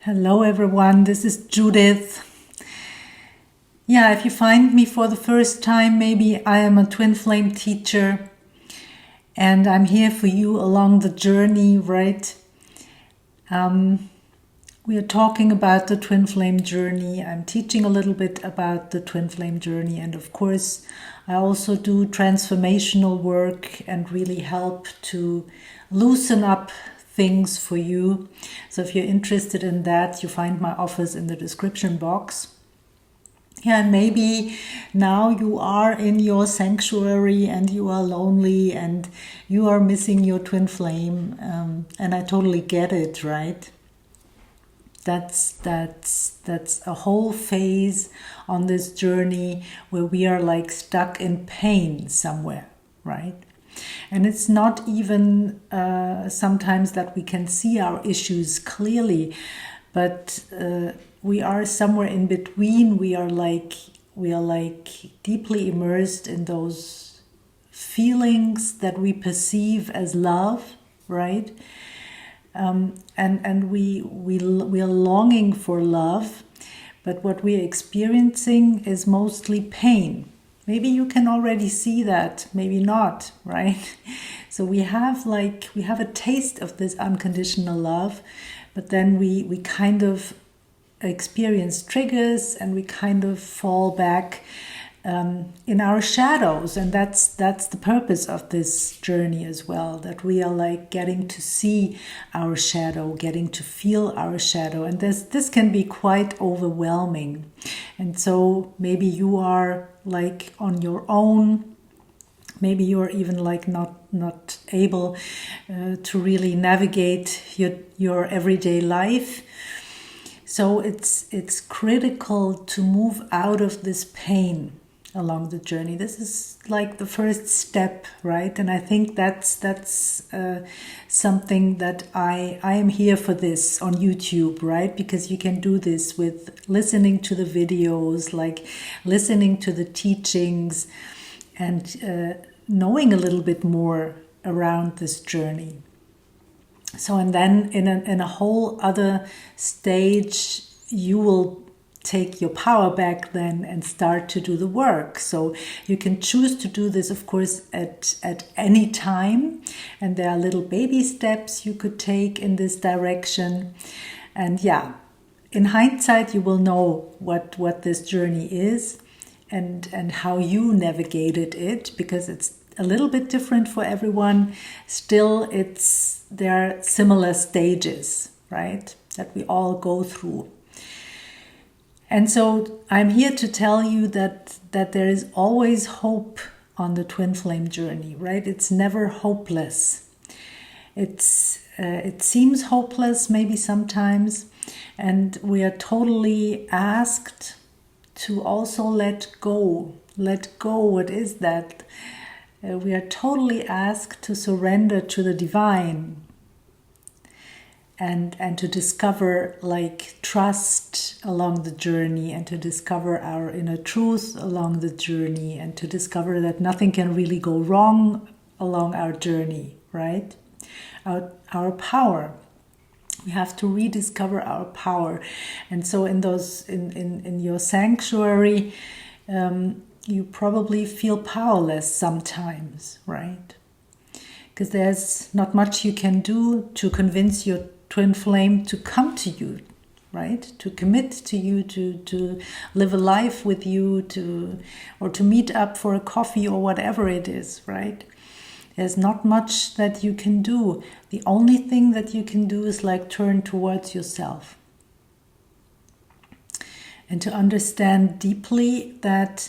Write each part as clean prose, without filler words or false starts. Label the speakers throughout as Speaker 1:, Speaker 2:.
Speaker 1: Hello everyone, this is Judith. Yeah, if you find me for the first time, maybe I am a twin flame teacher and I'm here for you along the journey, right? We are talking about the twin flame journey. I'm teaching a little bit about the twin flame journey, and of course I also do transformational work and really help to loosen up things for you. So if you're interested in that, you find my office in the description box. Yeah, and maybe now you are in your sanctuary and you are lonely and you are missing your twin flame, and I totally get it, right? That's a whole phase on this journey where we are like stuck in pain somewhere, right? And it's not even sometimes that we can see our issues clearly, but we are somewhere in between. We are like deeply immersed in those feelings that we perceive as love, right? And we are longing for love, but what we are experiencing is mostly pain. Maybe you can already see that, maybe not, right? So we have a taste of this unconditional love, but then we kind of experience triggers and we kind of fall back in our shadows, and that's the purpose of this journey as well, that we are like getting to see our shadow, getting to feel our shadow, and this can be quite overwhelming. And so maybe you are like on your own, maybe you're even like not able to really navigate your everyday life. So it's critical to move out of this pain along the journey. This is like the first step, right? And I think that's something that I am here for this on YouTube, right? Because you can do this with listening to the videos, like listening to the teachings, and knowing a little bit more around this journey. So, and then in a whole other stage, you will take your power back then and start to do the work. So you can choose to do this, of course, at any time. And there are little baby steps you could take in this direction. And yeah, in hindsight, you will know what this journey is and how you navigated it, because it's a little bit different for everyone. Still, there are similar stages, right, that we all go through. And so I'm here to tell you that there is always hope on the twin flame journey, right? It's never hopeless. It seems hopeless maybe sometimes, and we are totally asked to also let go. Let go. What is that? We are totally asked to surrender to the divine and to discover like trust along the journey, and to discover our inner truth along the journey, and to discover that nothing can really go wrong along our journey, right? Our power. We have to rediscover our power. And so in your sanctuary, you probably feel powerless sometimes, right? Because there's not much you can do to convince your twin flame to come to you, right? To commit to you, to live a life with you, or to meet up for a coffee or whatever it is, right? There's not much that you can do. The only thing that you can do is like turn towards yourself and to understand deeply that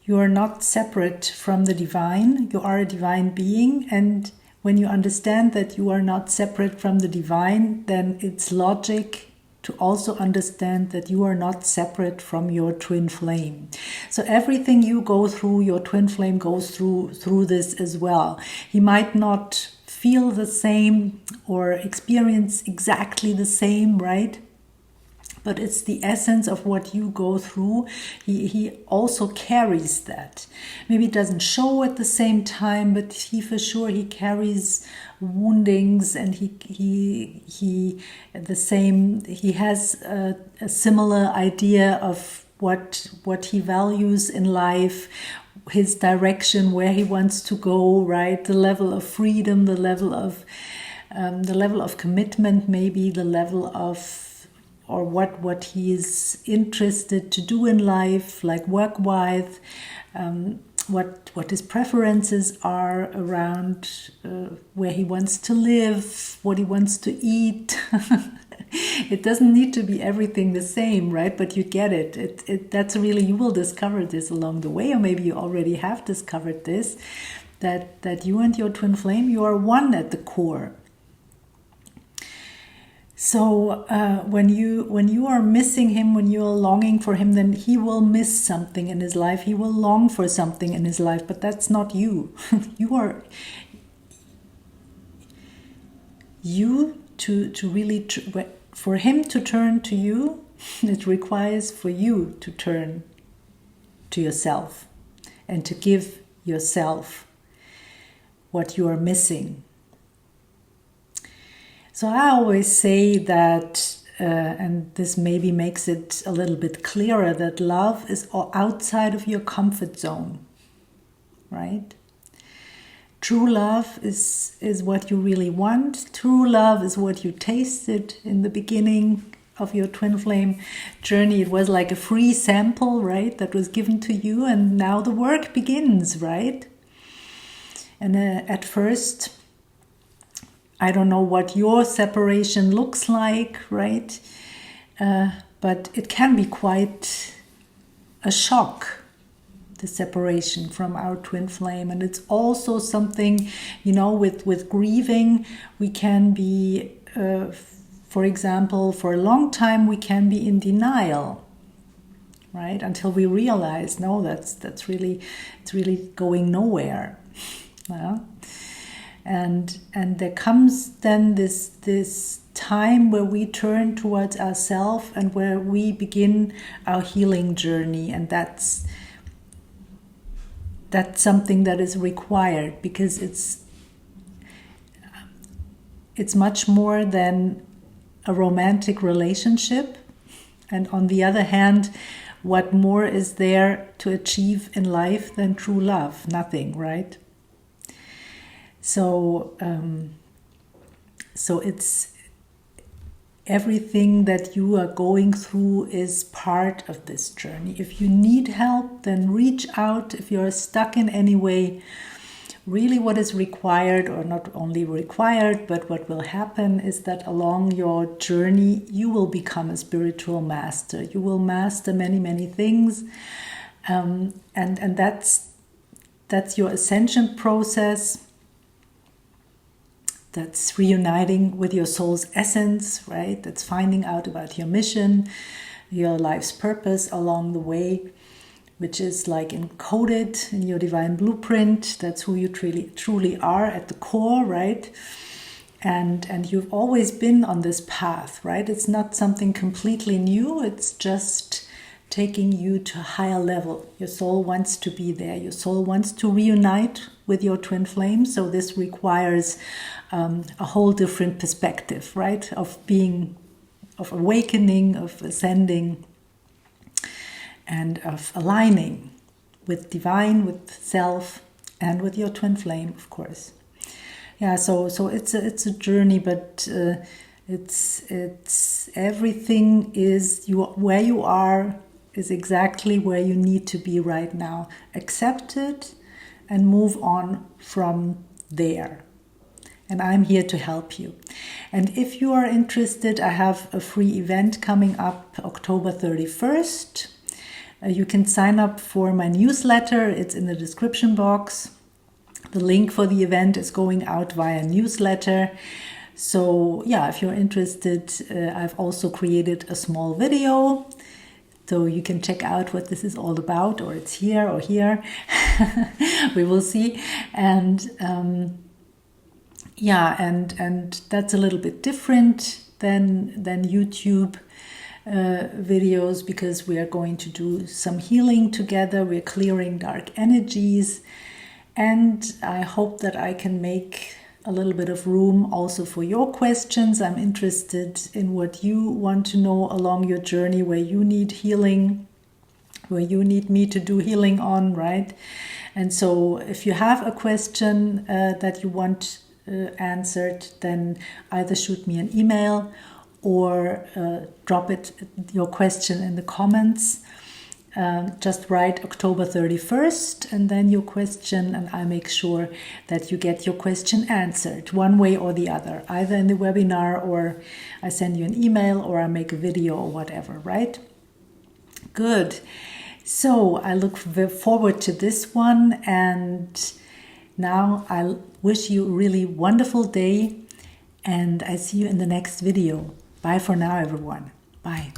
Speaker 1: you are not separate from the divine. You are a divine being, and when you understand that you are not separate from the divine, then it's logic to also understand that you are not separate from your twin flame. So everything you go through, your twin flame goes through this as well. He might not feel the same or experience exactly the same, right? but it's the essence of what you go through. He also carries that. Maybe it doesn't show at the same time, but he for sure he carries woundings, and he has a similar idea of what he values in life, his direction, where he wants to go, right? The level of freedom, the level of commitment, maybe the level of, or what he is interested to do in life, like work-wise, what his preferences are around where he wants to live, what he wants to eat. It doesn't need to be everything the same, right? But you get it. That's really, you will discover this along the way, or maybe you already have discovered this, that you and your twin flame, you are one at the core. So when you are missing him, when you are longing for him, then he will miss something in his life. He will long for something in his life, but that's not you. For him to turn to you, it requires for you to turn to yourself and to give yourself what you are missing. So I always say that, and this maybe makes it a little bit clearer, that love is outside of your comfort zone, right? True love is what you really want. True love is what you tasted in the beginning of your twin flame journey. It was like a free sample, right, that was given to you, and now the work begins, right? And at first, I don't know what your separation looks like, right? But it can be quite a shock, the separation from our twin flame. And it's also something, with grieving, we can be, for example, for a long time, we can be in denial, right? Until we realize, no, it's really going nowhere. Yeah? And there comes then this time where we turn towards ourselves and where we begin our healing journey, and that's something that is required, because it's much more than a romantic relationship. And on the other hand, what more is there to achieve in life than true love? Nothing, right? So it's everything that you are going through is part of this journey. If you need help, then reach out. If you're stuck in any way, really what is required, or not only required, but what will happen is that along your journey, you will become a spiritual master. You will master many, many things. And that's your ascension process. That's reuniting with your soul's essence, right? That's finding out about your mission, your life's purpose along the way, which is like encoded in your divine blueprint. That's who you truly are at the core, right? And you've always been on this path, right? It's not something completely new. It's just taking you to a higher level. Your soul wants to be there. Your soul wants to reunite with your twin flame. So this requires a whole different perspective, right? Of awakening, of ascending, and of aligning with divine, with self, and with your twin flame, of course. Yeah, so it's a journey, but it's everything is where you are is exactly where you need to be right now. Accept it and move on from there. And I'm here to help you. And if you are interested, I have a free event coming up October 31st. You can sign up for my newsletter. It's in the description box. The link for the event is going out via newsletter. So yeah, if you're interested, I've also created a small video. So you can check out what this is all about, or it's here or here. We will see. And and that's a little bit different than YouTube. videos, because we are going to do some healing together. We're clearing dark energies, and I hope that I can make a little bit of room also for your questions. I'm interested in what you want to know along your journey, where you need healing, where you need me to do healing on, right? And so if you have a question that you want answered, then either shoot me an email or drop your question in the comments. Just write October 31st and then your question, and I make sure that you get your question answered one way or the other, either in the webinar, or I send you an email, or I make a video, or whatever, right? Good. So I look forward to this one, and now I wish you a really wonderful day, and I see you in the next video. Bye for now, everyone. Bye.